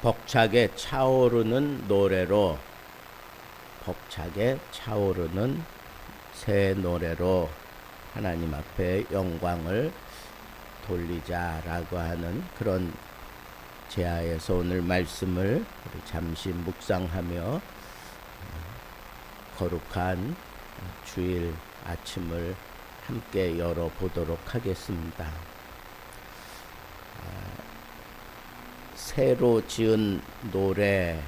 벅차게 차오르는 노래로, 벅차게 차오르는 새 노래로 하나님 앞에 영광을 돌리자라고 하는 그런 제하에서 오늘 말씀을 우리 잠시 묵상하며 거룩한 주일 아침을 함께 열어보도록 하겠습니다. 새로 지은 노래,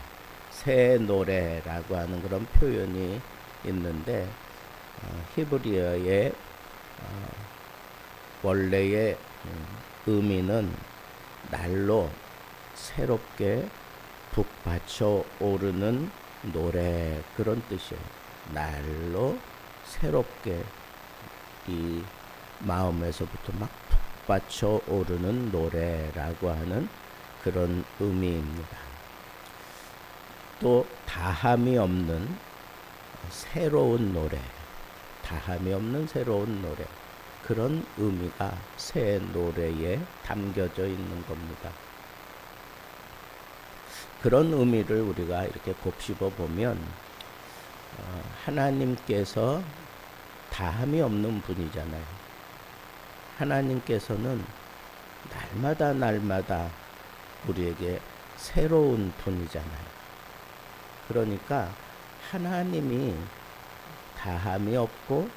새 노래라고 하는 그런 표현이 있는데 히브리어의 원래의 의미는 날로 새롭게 북받쳐 오르는 노래, 그런 뜻이에요. 날로 새롭게 이 마음에서부터 막 북받쳐 오르는 노래라고 하는 그런 의미입니다. 또 다함이 없는 새로운 노래, 다함이 없는 새로운 노래, 그런 의미가 새 노래에 담겨져 있는 겁니다. 그런 의미를 우리가 이렇게 곱씹어 보면 하나님께서 다함이 없는 분이잖아요. 하나님께서는 날마다 우리에게 새로운 분이잖아요. 그러니까 하나님이 다함이 없고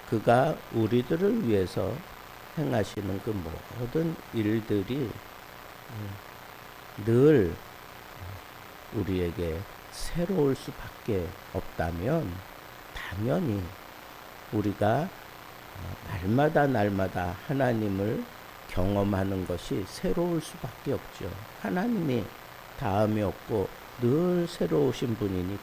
그가 우리들을 위해서 행하시는 그 모든 일들이 늘 우리에게 새로울 수밖에 없다면 당연히 우리가 날마다 하나님을 경험하는 것이 새로울 수밖에 없죠. 하나님이 다함이 없고 늘 새로우신 분이니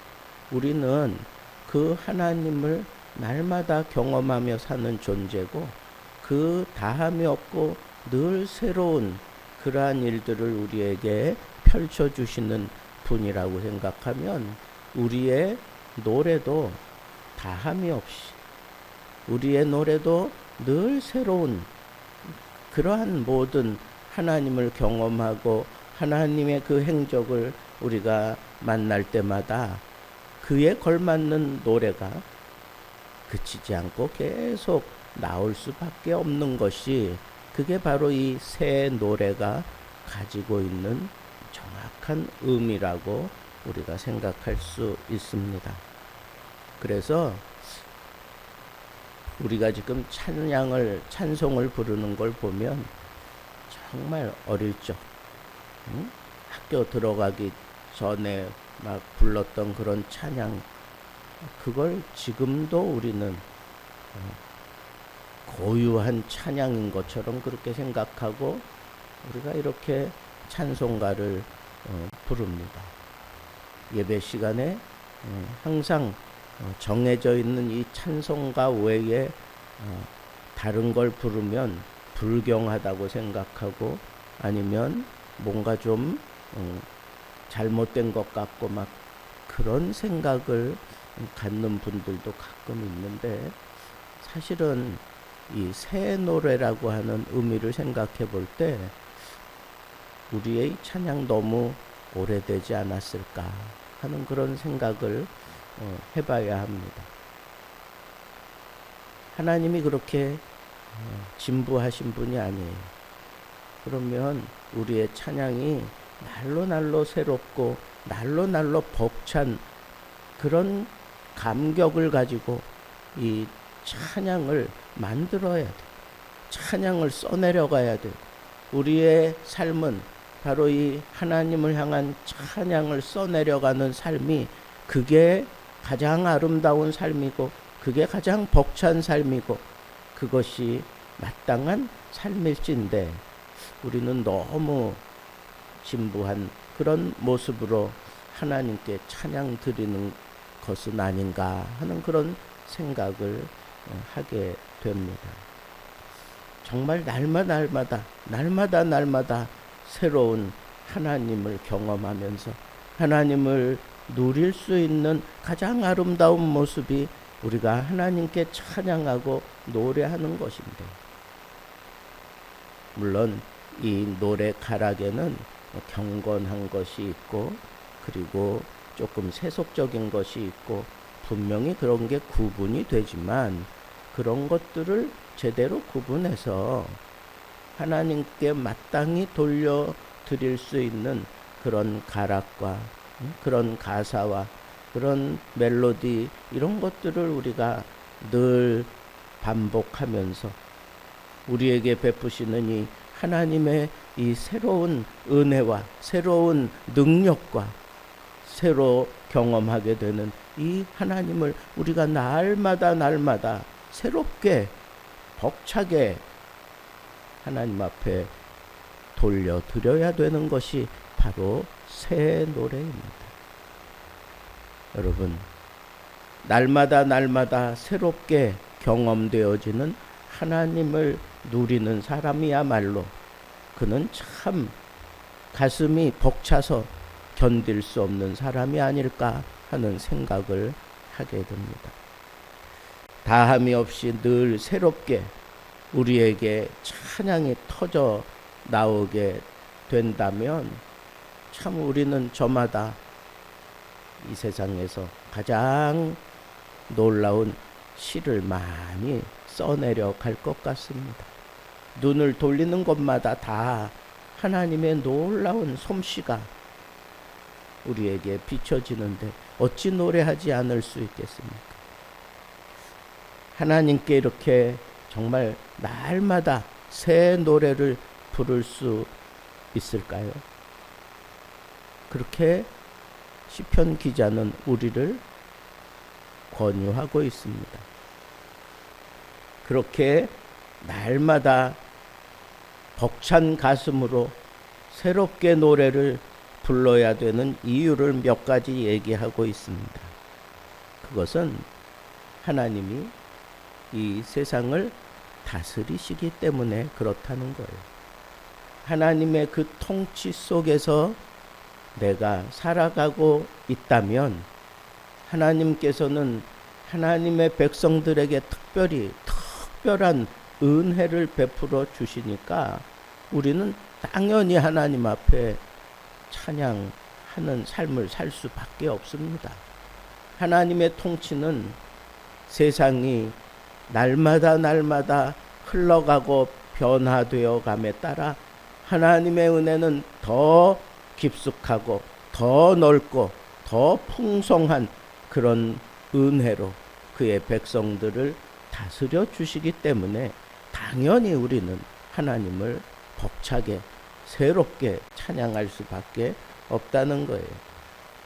우리는 그 하나님을 날마다 경험하며 사는 존재고 그 다함이 없고 늘 새로운 그러한 일들을 우리에게 펼쳐주시는 분이라고 생각하면 우리의 노래도 다함이 없이, 우리의 노래도 늘 새로운 그러한 모든 하나님을 경험하고 하나님의 그 행적을 우리가 만날 때마다 그에 걸맞는 노래가 그치지 않고 계속 나올 수밖에 없는 것이, 그게 바로 이 새 노래가 가지고 있는 정확한 의미라고 우리가 생각할 수 있습니다. 그래서 우리가 지금 찬송을 부르는 걸 보면 정말 어릴 적 학교 들어가기 전에 막 불렀던 그런 찬양, 그걸 지금도 우리는 고유한 찬양인 것처럼 그렇게 생각하고 우리가 이렇게 찬송가를 부릅니다. 예배 시간에 항상 정해져 있는 이 찬송가 외에 다른 걸 부르면 불경하다고 생각하고 아니면 뭔가 좀 잘못된 것 같고 막 그런 생각을 갖는 분들도 가끔 있는데, 사실은 이 새 노래라고 하는 의미를 생각해 볼 때 우리의 찬양 너무 오래되지 않았을까 하는 그런 생각을 해봐야 합니다. 하나님이 그렇게 진부하신 분이 아니에요. 그러면 우리의 찬양이 날로 새롭고 날로 벅찬 그런 감격을 가지고 이 찬양을 만들어야 돼. 찬양을 써내려가야 돼. 우리의 삶은 바로 이 하나님을 향한 찬양을 써내려가는 삶이, 그게 가장 아름다운 삶이고 그게 가장 벅찬 삶이고 그것이 마땅한 삶일진데 우리는 너무 진부한 그런 모습으로 하나님께 찬양 드리는 것은 아닌가 하는 그런 생각을 하게 됩니다. 정말 날마다 새로운 하나님을 경험하면서 하나님을 누릴 수 있는 가장 아름다운 모습이 우리가 하나님께 찬양하고 노래하는 것인데, 물론 이 노래 가락에는 경건한 것이 있고 그리고 조금 세속적인 것이 있고 분명히 그런 게 구분이 되지만 그런 것들을 제대로 구분해서 하나님께 마땅히 돌려드릴 수 있는 그런 가락과 그런 가사와 그런 멜로디 이런 것들을 우리가 늘 반복하면서 우리에게 베푸시는 이 하나님의 이 새로운 은혜와 새로운 능력과 새로 경험하게 되는 이 하나님을 우리가 날마다 새롭게 벅차게 하나님 앞에 돌려드려야 되는 것이 바로 새 노래입니다. 여러분, 날마다 새롭게 경험되어지는 하나님을 누리는 사람이야말로 그는 참 가슴이 벅차서 견딜 수 없는 사람이 아닐까 하는 생각을 하게 됩니다. 다함이 없이 늘 새롭게 우리에게 찬양이 터져 나오게 된다면 참 우리는 저마다 이 세상에서 가장 놀라운 시를 많이 써내려 갈 것 같습니다. 눈을 돌리는 곳마다 다 하나님의 놀라운 솜씨가 우리에게 비춰지는데 어찌 노래하지 않을 수 있겠습니까? 하나님께 이렇게 정말 날마다 새 노래를 부를 수 있을까요? 그렇게 시편 기자는 우리를 권유하고 있습니다. 그렇게 날마다 벅찬 가슴으로 새롭게 노래를 불러야 되는 이유를 몇 가지 얘기하고 있습니다. 그것은 하나님이 이 세상을 다스리시기 때문에 그렇다는 거예요. 하나님의 그 통치 속에서 내가 살아가고 있다면 하나님께서는 하나님의 백성들에게 특별한 은혜를 베풀어 주시니까 우리는 당연히 하나님 앞에 찬양하는 삶을 살 수밖에 없습니다. 하나님의 통치는 세상이 날마다 흘러가고 변화되어 감에 따라 하나님의 은혜는 더 깊숙하고 더 넓고 더 풍성한 그런 은혜로 그의 백성들을 다스려 주시기 때문에 당연히 우리는 하나님을 벅차게 새롭게 찬양할 수밖에 없다는 거예요.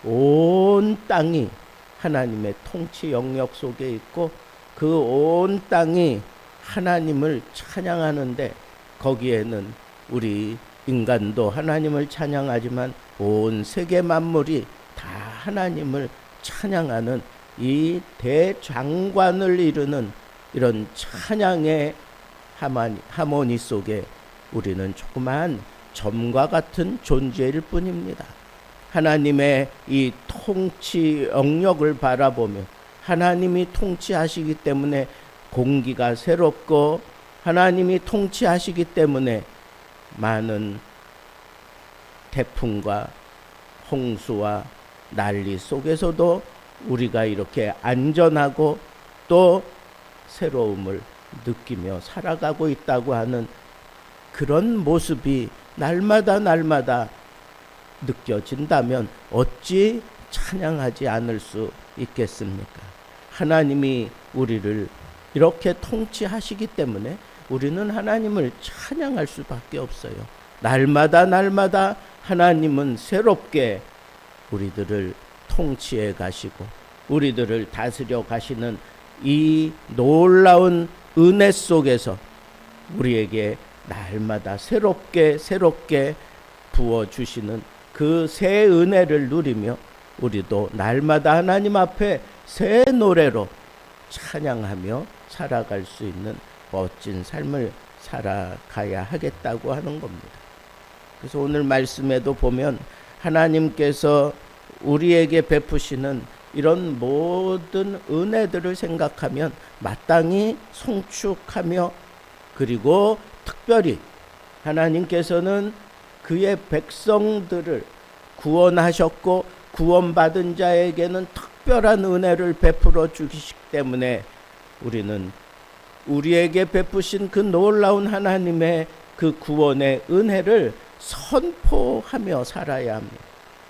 온 땅이 하나님의 통치 영역 속에 있고 그 온 땅이 하나님을 찬양하는데 거기에는 우리 인간도 하나님을 찬양하지만 온 세계 만물이 다 하나님을 찬양하는 이 대장관을 이루는 이런 찬양의 하모니 속에 우리는 조그만 점과 같은 존재일 뿐입니다. 하나님의 이 통치 영역을 바라보면 하나님이 통치하시기 때문에 공기가 새롭고 하나님이 통치하시기 때문에 많은 태풍과 홍수와 난리 속에서도 우리가 이렇게 안전하고 또 새로움을 느끼며 살아가고 있다고 하는 그런 모습이 날마다 느껴진다면 어찌 찬양하지 않을 수 있겠습니까? 하나님이 우리를 이렇게 통치하시기 때문에 우리는 하나님을 찬양할 수밖에 없어요. 날마다 하나님은 새롭게 우리들을 통치해 가시고 우리들을 다스려 가시는 이 놀라운 은혜 속에서 우리에게 날마다 새롭게 부어주시는 그 새 은혜를 누리며 우리도 날마다 하나님 앞에 새 노래로 찬양하며 살아갈 수 있는 멋진 삶을 살아가야 하겠다고 하는 겁니다. 그래서 오늘 말씀에도 보면 하나님께서 우리에게 베푸시는 이런 모든 은혜들을 생각하면 마땅히 송축하며 그리고 특별히 하나님께서는 그의 백성들을 구원하셨고 구원받은 자에게는 특별한 은혜를 베풀어 주시기 때문에 우리는 우리에게 베푸신 그 놀라운 하나님의 그 구원의 은혜를 선포하며 살아야 합니다.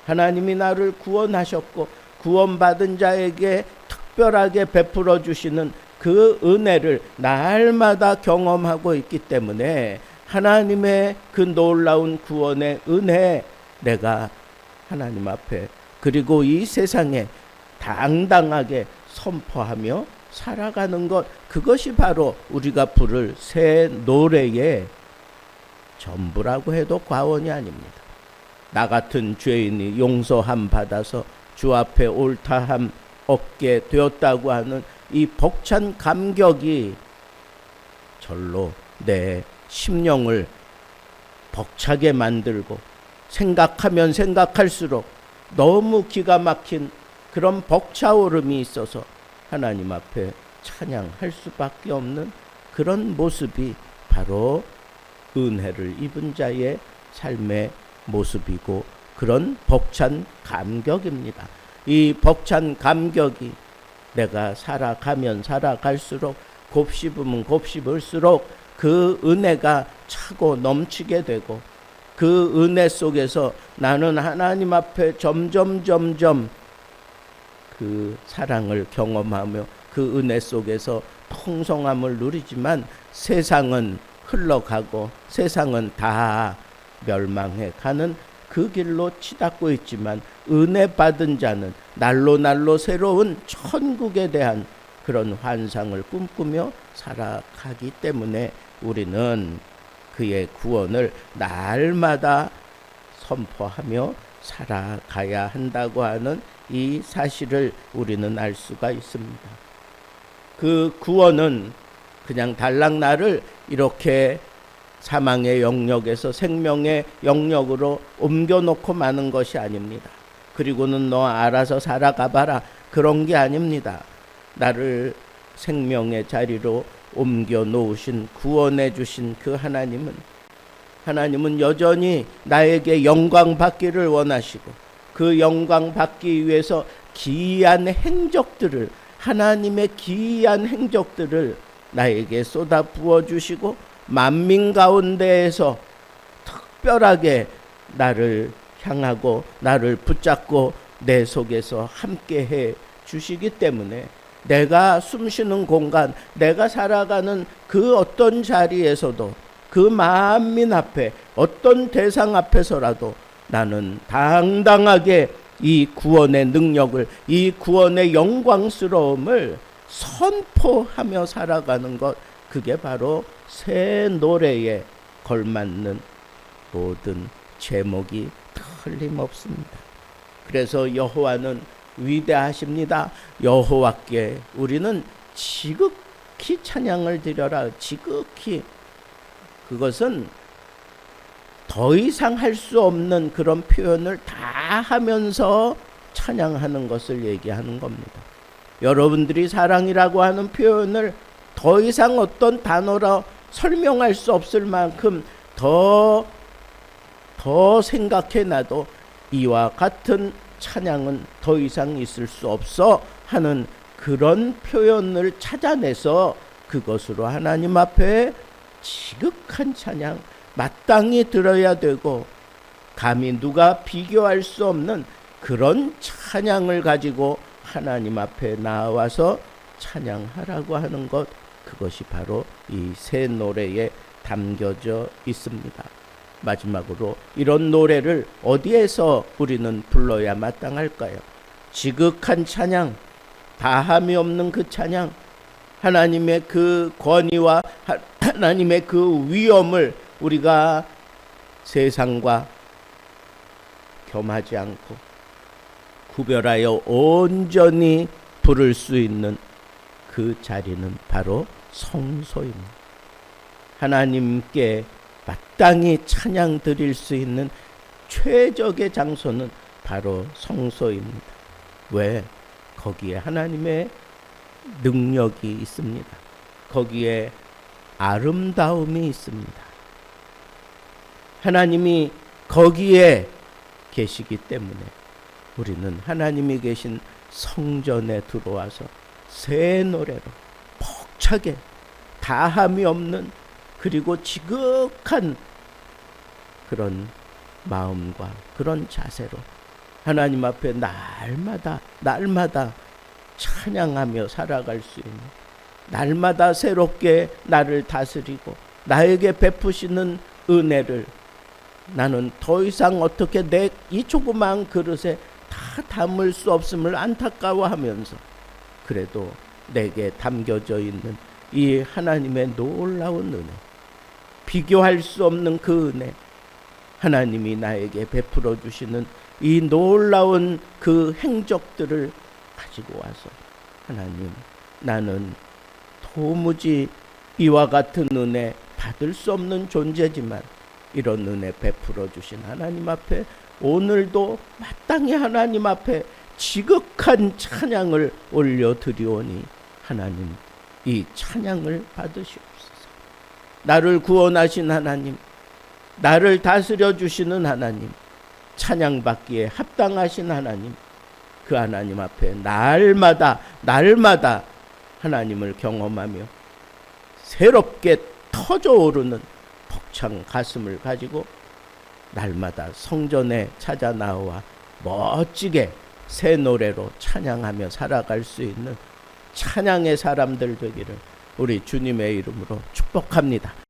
하나님이 나를 구원하셨고 구원받은 자에게 특별하게 베풀어 주시는 그 은혜를 날마다 경험하고 있기 때문에 하나님의 그 놀라운 구원의 은혜, 내가 하나님 앞에 그리고 이 세상에 당당하게 선포하며 살아가는 것, 그것이 바로 우리가 부를 새 노래의 전부라고 해도 과언이 아닙니다. 나 같은 죄인이 용서함 받아서 주 앞에 옳다함 얻게 되었다고 하는 이 벅찬 감격이 절로 내 심령을 벅차게 만들고 생각하면 생각할수록 너무 기가 막힌 그런 벅차오름이 있어서 하나님 앞에 찬양할 수밖에 없는 그런 모습이 바로 은혜를 입은 자의 삶의 모습이고 그런 벅찬 감격입니다. 이 벅찬 감격이 내가 살아가면 살아갈수록 곱씹으면 곱씹을수록 그 은혜가 차고 넘치게 되고 그 은혜 속에서 나는 하나님 앞에 점점 그 사랑을 경험하며 그 은혜 속에서 풍성함을 누리지만 세상은 흘러가고 세상은 다 멸망해 가는 그 길로 치닫고 있지만 은혜 받은 자는 날로 새로운 천국에 대한 그런 환상을 꿈꾸며 살아가기 때문에 우리는 그의 구원을 날마다 선포하며 살아가야 한다고 하는 이 사실을 우리는 알 수가 있습니다. 그 구원은 그냥 달랑 나를 이렇게 사망의 영역에서 생명의 영역으로 옮겨놓고 마는 것이 아닙니다. 그리고는 너 알아서 살아가 봐라, 그런 게 아닙니다. 나를 생명의 자리로 옮겨 놓으신, 구원해 주신 그 하나님은 여전히 나에게 영광 받기를 원하시고 그 영광 받기 위해서 기이한 행적들을, 하나님의 기이한 행적들을 나에게 쏟아 부어 주시고 만민 가운데에서 특별하게 나를 향하고 나를 붙잡고 내 속에서 함께해 주시기 때문에 내가 숨쉬는 공간, 내가 살아가는 그 어떤 자리에서도 그 만민 앞에 어떤 대상 앞에서라도 나는 당당하게 이 구원의 능력을, 이 구원의 영광스러움을 선포하며 살아가는 것, 그게 바로 새 노래에 걸맞는 모든 제목이 틀림없습니다. 그래서 여호와는 위대하십니다. 여호와께 우리는 지극히 찬양을 드려라. 지극히, 그것은 더 이상 할 수 없는 그런 표현을 다 하면서 찬양하는 것을 얘기하는 겁니다. 여러분들이 사랑이라고 하는 표현을 더 이상 어떤 단어로 설명할 수 없을 만큼 더 생각해놔도 이와 같은 찬양은 더 이상 있을 수 없어 하는 그런 표현을 찾아내서 그것으로 하나님 앞에 지극한 찬양, 마땅히 들어야 되고 감히 누가 비교할 수 없는 그런 찬양을 가지고 하나님 앞에 나와서 찬양하라고 하는 것, 그것이 바로 이 새 노래에 담겨져 있습니다. 마지막으로 이런 노래를 어디에서 우리는 불러야 마땅할까요? 지극한 찬양, 다함이 없는 그 찬양, 하나님의 그 권위와 하나님의 그 위엄을 우리가 세상과 겸하지 않고 구별하여 온전히 부를 수 있는 그 자리는 바로 성소입니다. 하나님께 마땅히 찬양 드릴 수 있는 최적의 장소는 바로 성소입니다. 왜? 거기에 하나님의 능력이 있습니다. 거기에 아름다움이 있습니다. 하나님이 거기에 계시기 때문에 우리는 하나님이 계신 성전에 들어와서 새 노래로 벅차게 다함이 없는 그리고 지극한 그런 마음과 그런 자세로 하나님 앞에 날마다 찬양하며 살아갈 수 있는, 날마다 새롭게 나를 다스리고 나에게 베푸시는 은혜를 나는 더 이상 어떻게 내 이 조그마한 그릇에 다 담을 수 없음을 안타까워하면서 그래도 내게 담겨져 있는 이 하나님의 놀라운 은혜, 비교할 수 없는 그 은혜, 하나님이 나에게 베풀어 주시는 이 놀라운 그 행적들을 가지고 와서 하나님, 나는 도무지 이와 같은 은혜 받을 수 없는 존재지만 이런 은혜 베풀어 주신 하나님 앞에 오늘도 마땅히 하나님 앞에 지극한 찬양을 올려드리오니 하나님, 이 찬양을 받으시옵소서. 나를 구원하신 하나님, 나를 다스려 주시는 하나님, 찬양받기에 합당하신 하나님, 그 하나님 앞에 날마다 하나님을 경험하며 새롭게 터져오르는 벅찬 가슴을 가지고 날마다 성전에 찾아 나와 멋지게 새 노래로 찬양하며 살아갈 수 있는 찬양의 사람들 되기를 우리 주님의 이름으로 축복합니다.